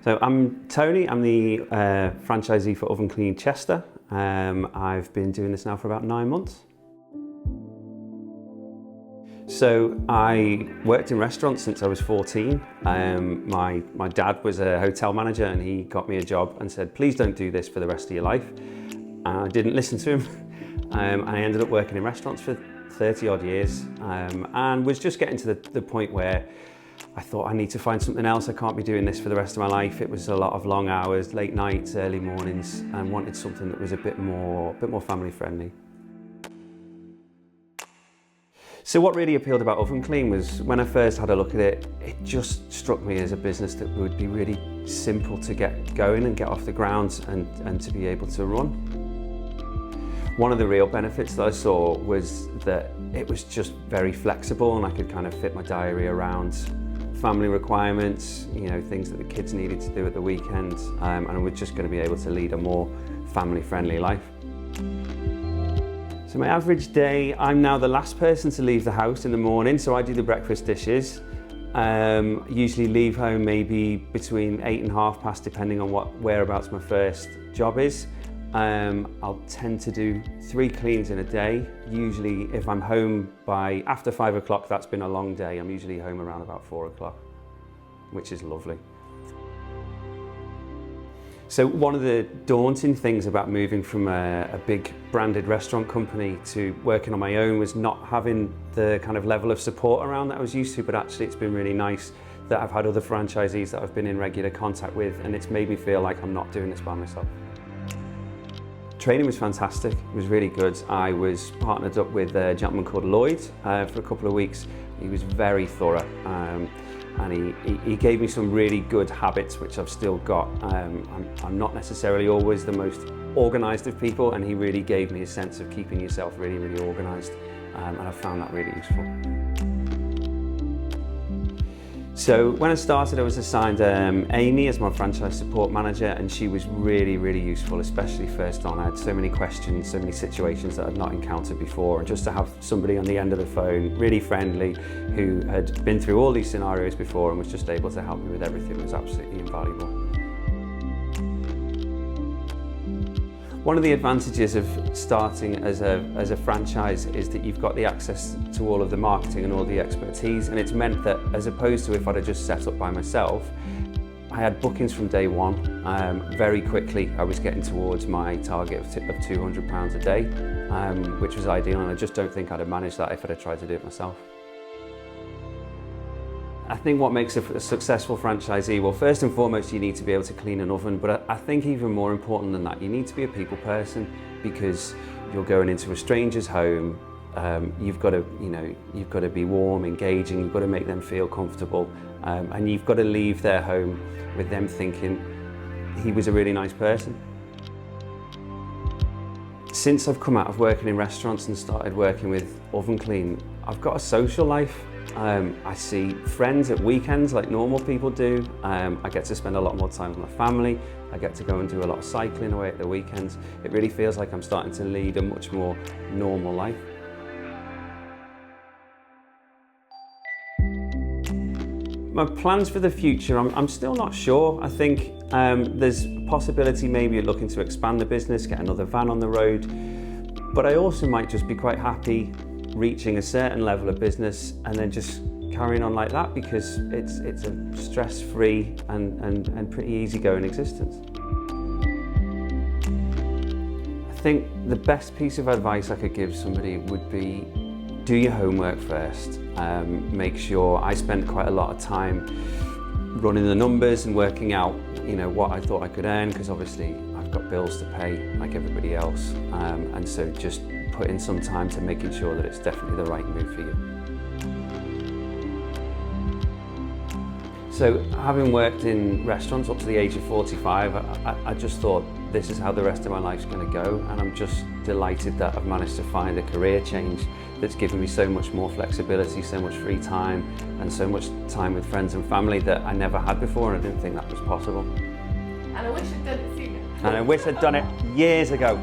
So I'm Tony, I'm the franchisee for Ovenclean Chester. I've been doing this now for about 9 months. So I worked in restaurants since I was 14. My dad was a hotel manager and he got me a job and said, please don't do this for the rest of your life. And I didn't listen to him. I ended up working in restaurants for 30 odd years and was just getting to the point where I thought I need to find something else. I can't be doing this for the rest of my life. It was a lot of long hours, late nights, early mornings, and wanted something that was a bit more family friendly. So what really appealed about Ovenclean was when I first had a look at it, it just struck me as a business that would be really simple to get going and get off the ground and to be able to run. One of the real benefits that I saw was that it was just very flexible and I could kind of fit my diary around family requirements, you know, things that the kids needed to do at the weekend, and I was just going to be able to lead a more family-friendly life. So my average day, I'm now the last person to leave the house in the morning, so I do the breakfast dishes. Usually leave home maybe between 8 and 8:30, depending on whereabouts my first job is. I'll tend to do 3 cleans in a day. Usually if I'm home by after 5 o'clock, that's been a long day. I'm usually home around about 4 o'clock, which is lovely. So one of the daunting things about moving from a big branded restaurant company to working on my own was not having the kind of level of support around that I was used to, but actually it's been really nice that I've had other franchisees that I've been in regular contact with, and it's made me feel like I'm not doing this by myself. Training was fantastic, it was really good. I was partnered up with a gentleman called Lloyd for a couple of weeks. He was very thorough and he gave me some really good habits which I've still got. I'm not necessarily always the most organised of people, and he really gave me a sense of keeping yourself really, really organised, and I found that really useful. So when I started, I was assigned Amy as my franchise support manager, and she was really, really useful, especially first on. I had so many questions, so many situations that I'd not encountered before, and just to have somebody on the end of the phone, really friendly, who had been through all these scenarios before and was just able to help me with everything was absolutely invaluable. One of the advantages of starting as a franchise is that you've got the access to all of the marketing and all the expertise, and it's meant that as opposed to if I'd have just set up by myself, I had bookings from day one. Very quickly I was getting towards my target of £200 a day, which was ideal, and I just don't think I'd have managed that if I'd have tried to do it myself. I think what makes a successful franchisee, well, first and foremost, you need to be able to clean an oven, but I think even more important than that, you need to be a people person, because you're going into a stranger's home. You've got to be warm, engaging, you've got to make them feel comfortable, and you've got to leave their home with them thinking, he was a really nice person. Since I've come out of working in restaurants and started working with Ovenclean, I've got a social life. I see friends at weekends like normal people do. I get to spend a lot more time with my family. I get to go and do a lot of cycling away at the weekends. It really feels like I'm starting to lead a much more normal life. My plans for the future, I'm still not sure. I think there's a possibility maybe of looking to expand the business, get another van on the road, but I also might just be quite happy reaching a certain level of business and then just carrying on like that, because it's a stress-free and pretty easygoing existence. I think the best piece of advice I could give somebody would be, do your homework first. Make sure, I spent quite a lot of time running the numbers and working out, you know, what I thought I could earn, because obviously I've got bills to pay like everybody else, and so just put in some time to making sure that it's definitely the right move for you. So having worked in restaurants up to the age of 45, I just thought this is how the rest of my life's going to go, and I'm just delighted that I've managed to find a career change that's given me so much more flexibility, so much free time, and so much time with friends and family that I never had before, and I didn't think that was possible. And I wish I'd done it sooner. And I wish I'd done it years ago.